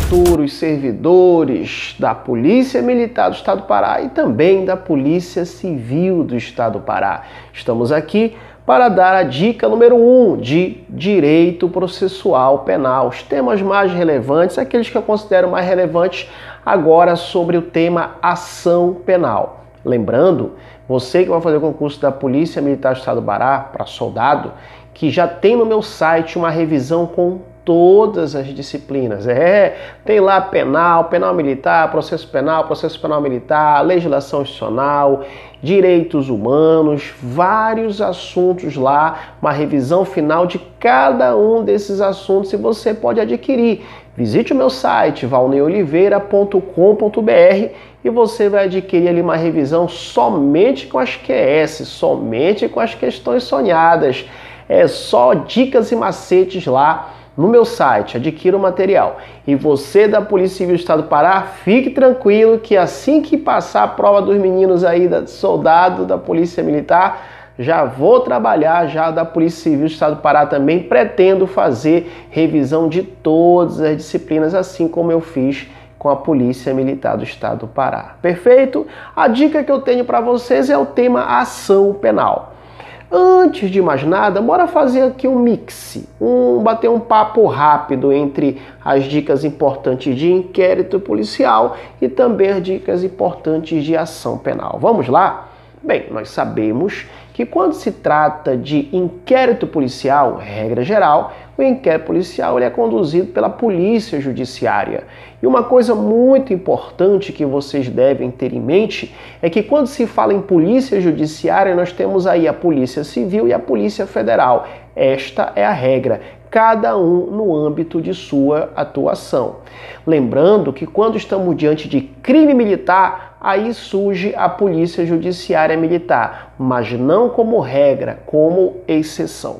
futuros servidores da Polícia Militar do Estado do Pará e também da Polícia Civil do Estado do Pará. Estamos aqui para dar a dica número 1 de direito processual penal. Os temas mais relevantes, aqueles que eu considero mais relevantes agora sobre o tema ação penal. Lembrando, você que vai fazer o concurso da Polícia Militar do Estado do Pará para soldado, que já tem no meu site uma revisão com todas as disciplinas. Tem lá penal, penal militar, processo penal militar, legislação institucional, direitos humanos, vários assuntos lá, uma revisão final de cada um desses assuntos e você pode adquirir. Visite o meu site valneoliveira.com.br e você vai adquirir ali uma revisão somente com as QS, somente com as questões sonhadas. É só dicas e macetes lá no meu site, adquira o material. E você da Polícia Civil do Estado do Pará, fique tranquilo que assim que passar a prova dos meninos aí, da soldado da Polícia Militar, já vou trabalhar já da Polícia Civil do Estado do Pará também, pretendo fazer revisão de todas as disciplinas, assim como eu fiz com a Polícia Militar do Estado do Pará. Perfeito? A dica que eu tenho para vocês é o tema ação penal. Antes de mais nada, bora fazer aqui um mix, bater um papo rápido entre as dicas importantes de inquérito policial e também as dicas importantes de ação penal. Vamos lá? Bem, nós sabemos que quando se trata de inquérito policial, regra geral, o inquérito policial ele é conduzido pela Polícia Judiciária. E uma coisa muito importante que vocês devem ter em mente é que quando se fala em Polícia Judiciária, nós temos aí a Polícia Civil e a Polícia Federal. Esta é a regra, cada um no âmbito de sua atuação. Lembrando que quando estamos diante de crime militar, aí surge a Polícia Judiciária Militar, mas não como regra, como exceção.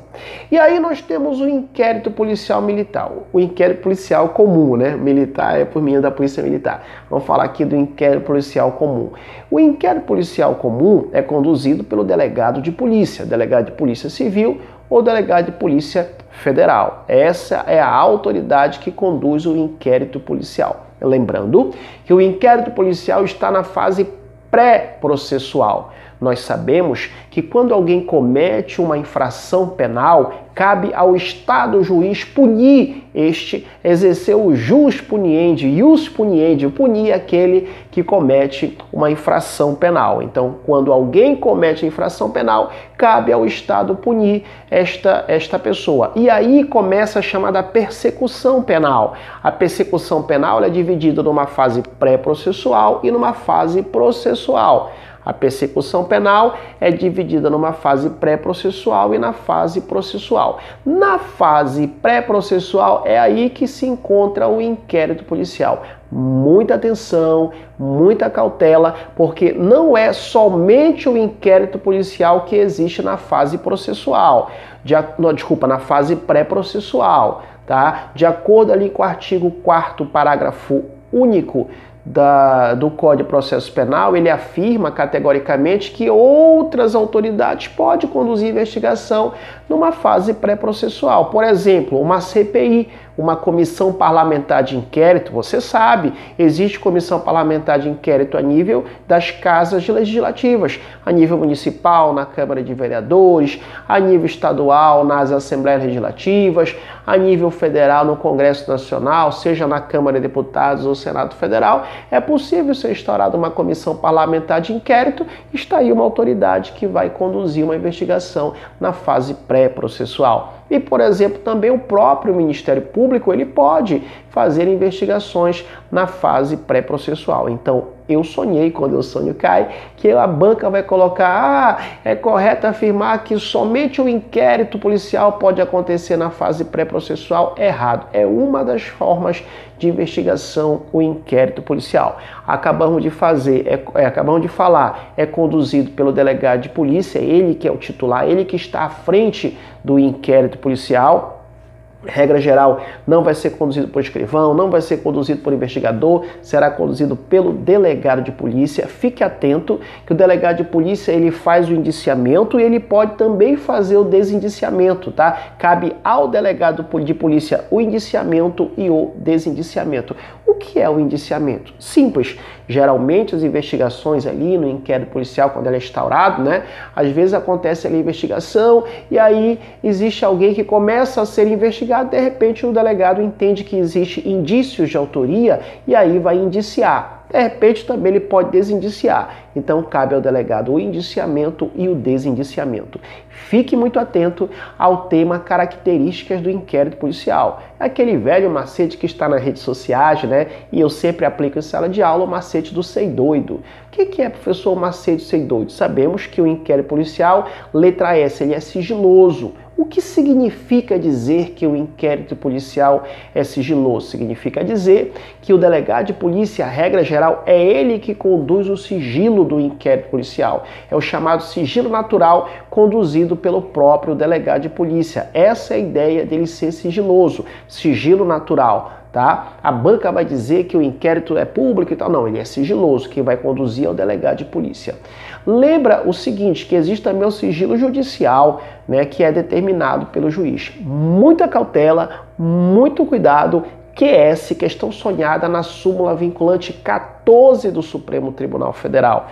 E aí nós temos o inquérito policial militar, o inquérito policial comum, né? Militar é por mim da Polícia Militar. Vamos falar aqui do inquérito policial comum. O inquérito policial comum é conduzido pelo delegado de polícia civil ou delegado de polícia federal. Essa é a autoridade que conduz o inquérito policial. Lembrando que o inquérito policial está na fase pré-processual. Nós sabemos que quando alguém comete uma infração penal, cabe ao Estado juiz punir exercer o jus puniendi, punir aquele que comete uma infração penal. Então, quando alguém comete infração penal, cabe ao Estado punir esta pessoa. E aí começa a chamada persecução penal. A persecução penal é dividida numa fase pré-processual e numa fase processual. A persecução penal é dividida numa fase pré-processual e na fase processual. Na fase pré-processual é aí que se encontra o inquérito policial. Muita atenção, muita cautela, porque não é somente o inquérito policial que existe na fase processual, na fase pré-processual, tá? De acordo ali com o artigo 4º, parágrafo único do Código de Processo Penal, ele afirma categoricamente que outras autoridades podem conduzir investigação numa fase pré-processual. Por exemplo, uma CPI, uma comissão parlamentar de inquérito, você sabe, existe comissão parlamentar de inquérito a nível das casas legislativas, a nível municipal, na Câmara de Vereadores, a nível estadual, nas Assembleias Legislativas, a nível federal, no Congresso Nacional, seja na Câmara de Deputados ou Senado Federal. É possível ser instaurada uma comissão parlamentar de inquérito, está aí uma autoridade que vai conduzir uma investigação na fase pré-processual. E, por exemplo, também o próprio Ministério Público, ele pode fazer investigações na fase pré-processual. Então, eu sonhei, quando o sonho cai, que a banca vai colocar, é correto afirmar que somente o inquérito policial pode acontecer na fase pré-processual. Errado. É uma das formas de investigação o inquérito policial. Acabamos de falar, é conduzido pelo delegado de polícia, ele que é o titular, ele que está à frente do inquérito policial. Regra geral, não vai ser conduzido por escrivão, não vai ser conduzido por investigador, será conduzido pelo delegado de polícia. Fique atento que o delegado de polícia ele faz o indiciamento e ele pode também fazer o desindiciamento, tá? Cabe ao delegado de polícia o indiciamento e o desindiciamento. que é o indiciamento? Simples. Geralmente as investigações ali no inquérito policial, quando ele é instaurado, né? Às vezes acontece ali a investigação e aí existe alguém que começa a ser investigado, de repente o delegado entende que existe indícios de autoria e aí vai indiciar. De repente também ele pode desindiciar. Então cabe ao delegado o indiciamento e o desindiciamento. Fique muito atento ao tema características do inquérito policial. É aquele velho macete que está nas redes sociais, né? E eu sempre aplico em sala de aula o macete do sei doido. O que é, professor, o macete do sei doido? Sabemos que o inquérito policial, letra S, ele é sigiloso. O que significa dizer que o inquérito policial é sigiloso? Significa dizer que o delegado de polícia, a regra geral, é ele que conduz o sigilo do inquérito policial. É o chamado sigilo natural conduzido pelo próprio delegado de polícia. Essa é a ideia dele ser sigiloso, sigilo natural. Tá? A banca vai dizer que o inquérito é público e tal. Não, ele é sigiloso. Quem vai conduzir é o delegado de polícia. Lembra o seguinte, que existe também o sigilo judicial, né, que é determinado pelo juiz. Muita cautela, muito cuidado, QS, questão sonhada na súmula vinculante 14 do Supremo Tribunal Federal.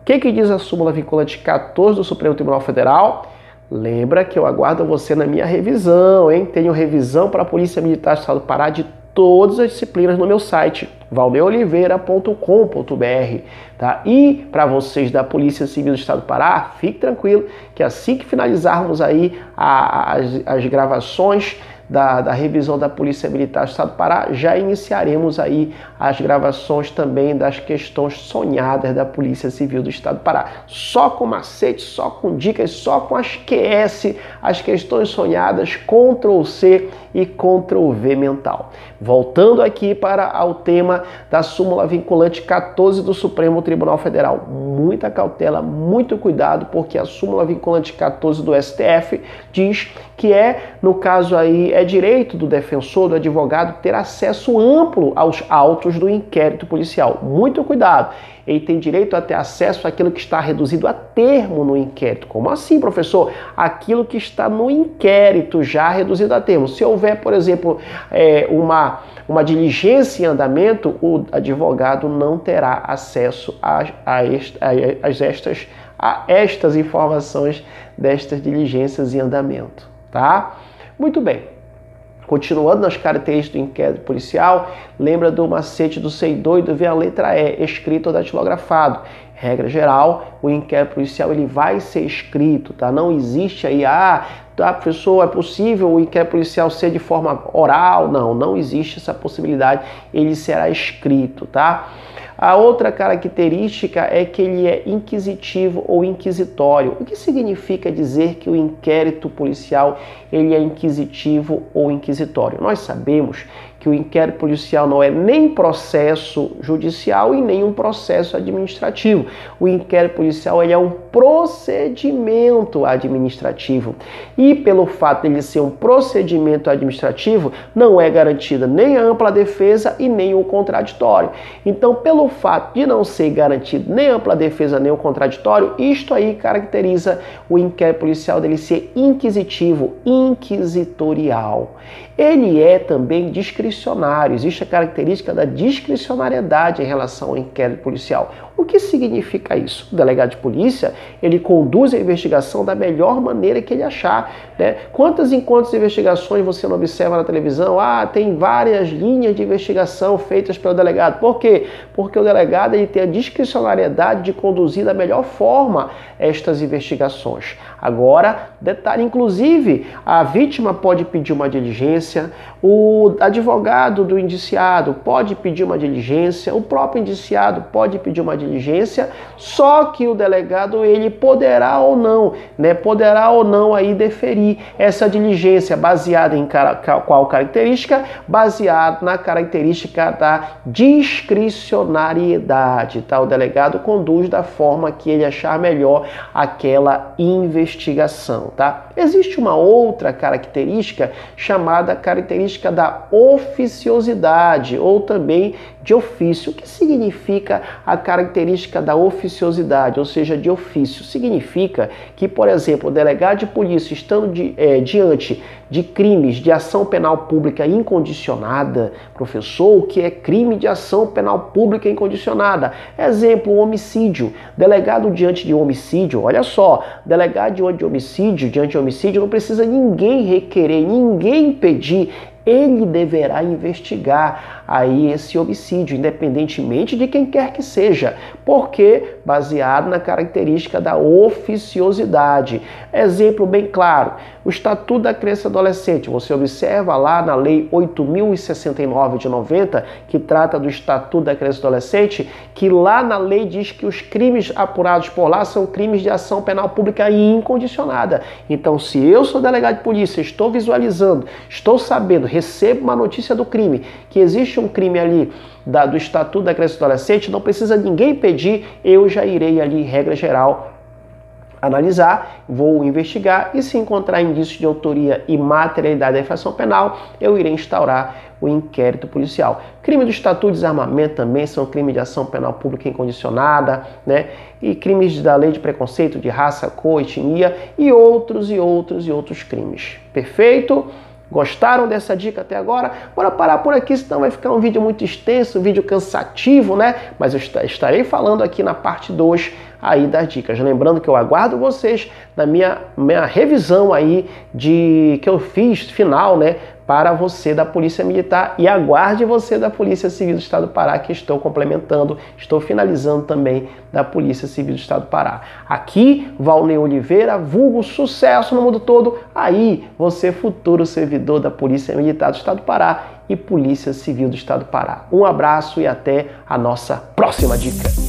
O que diz a súmula vinculante 14 do Supremo Tribunal Federal? Lembra que eu aguardo você na minha revisão, hein? Tenho revisão para a Polícia Militar do Estado do Pará de todas as disciplinas no meu site, valdeoliveira.com.br, tá? E para vocês da Polícia Civil do Estado do Pará, fique tranquilo que assim que finalizarmos aí as gravações da revisão da Polícia Militar do Estado do Pará, já iniciaremos aí as gravações também das questões sonhadas da Polícia Civil do Estado do Pará. Só com macete, só com dicas, só com as QS, as questões sonhadas, Ctrl+C e Ctrl+V mental. Voltando aqui para o tema da súmula vinculante 14 do Supremo Tribunal Federal. Muita cautela, muito cuidado, porque a súmula vinculante 14 do STF diz que no caso aí, é direito do defensor, do advogado, ter acesso amplo aos autos do inquérito policial. Muito cuidado. Ele tem direito a ter acesso àquilo que está reduzido a termo no inquérito. Como assim, professor? Aquilo que está no inquérito já reduzido a termo. Se houver, por exemplo, uma diligência em andamento, o advogado não terá acesso a estas informações destas diligências em andamento, tá? Muito bem. Continuando nas características do inquérito policial, lembra do macete do sei doido, vê a letra E, escrito ou datilografado. Regra geral, o inquérito policial ele vai ser escrito, tá? Não existe aí, professor, é possível o inquérito policial ser de forma oral? Não existe essa possibilidade, ele será escrito, tá? A outra característica é que ele é inquisitivo ou inquisitório. O que significa dizer que o inquérito policial ele é inquisitivo ou inquisitório? Nós sabemos que o inquérito policial não é nem processo judicial e nem um processo administrativo. O inquérito policial ele é um procedimento administrativo. E pelo fato de ele ser um procedimento administrativo, não é garantida nem a ampla defesa e nem o contraditório. Então, pelo fato de não ser garantido nem a ampla defesa nem o contraditório, isto aí caracteriza o inquérito policial dele ser inquisitivo, inquisitorial. Ele é também discricionário, existe a característica da discricionariedade em relação ao inquérito policial. O que significa isso? O delegado de polícia, ele conduz a investigação da melhor maneira que ele achar, né? Quantas investigações você não observa na televisão? Tem várias linhas de investigação feitas pelo delegado. Por quê? Porque o delegado ele tem a discricionariedade de conduzir da melhor forma estas investigações. Agora, detalhe, inclusive, a vítima pode pedir uma diligência, o advogado do indiciado pode pedir uma diligência, o próprio indiciado pode pedir uma diligência, só que o delegado ele poderá ou não aí deferir essa diligência baseada em qual característica? Baseado na característica da discricionariedade, tá? O delegado conduz da forma que ele achar melhor aquela investigação, tá? Existe uma outra característica chamada característica da oficiosidade ou também de ofício. O que significa a característica característica da oficiosidade, ou seja, de ofício. Significa que, por exemplo, o delegado de polícia estando diante de crimes de ação penal pública incondicionada, professor, o que é crime de ação penal pública incondicionada? Exemplo, homicídio. Delegado diante de homicídio, olha só, delegado diante de homicídio não precisa ninguém requerer, ninguém pedir, ele deverá investigar aí esse homicídio, independentemente de quem quer que seja, porque baseado na característica da oficiosidade. Exemplo bem claro, o Estatuto da Criança e Adolescente, você observa lá na Lei 8.069 de 90, que trata do Estatuto da Criança e Adolescente, que lá na lei diz que os crimes apurados por lá são crimes de ação penal pública incondicionada. Então, se eu sou delegado de polícia, estou visualizando, estou sabendo, recebo uma notícia do crime, que existe um crime ali do Estatuto da Criança e Adolescente, não precisa ninguém pedir, eu já irei ali, regra geral, analisar, vou investigar e se encontrar indícios de autoria e materialidade da infração penal, eu irei instaurar o inquérito policial. Crime do Estatuto de Desarmamento também são crimes de ação penal pública incondicionada, né? E crimes da lei de preconceito de raça, cor, etnia e outros crimes. Perfeito? Gostaram dessa dica até agora? Bora parar por aqui, senão vai ficar um vídeo muito extenso, um vídeo cansativo, né? Mas eu estarei falando aqui na parte 2 aí das dicas. Lembrando que eu aguardo vocês na minha revisão aí que eu fiz final, né? Para você da Polícia Militar e aguarde você da Polícia Civil do Estado do Pará, que estou complementando, estou finalizando também da Polícia Civil do Estado do Pará. Aqui, Valnei Oliveira, vulgo sucesso no mundo todo, aí você futuro servidor da Polícia Militar do Estado do Pará e Polícia Civil do Estado do Pará. Um abraço e até a nossa próxima dica.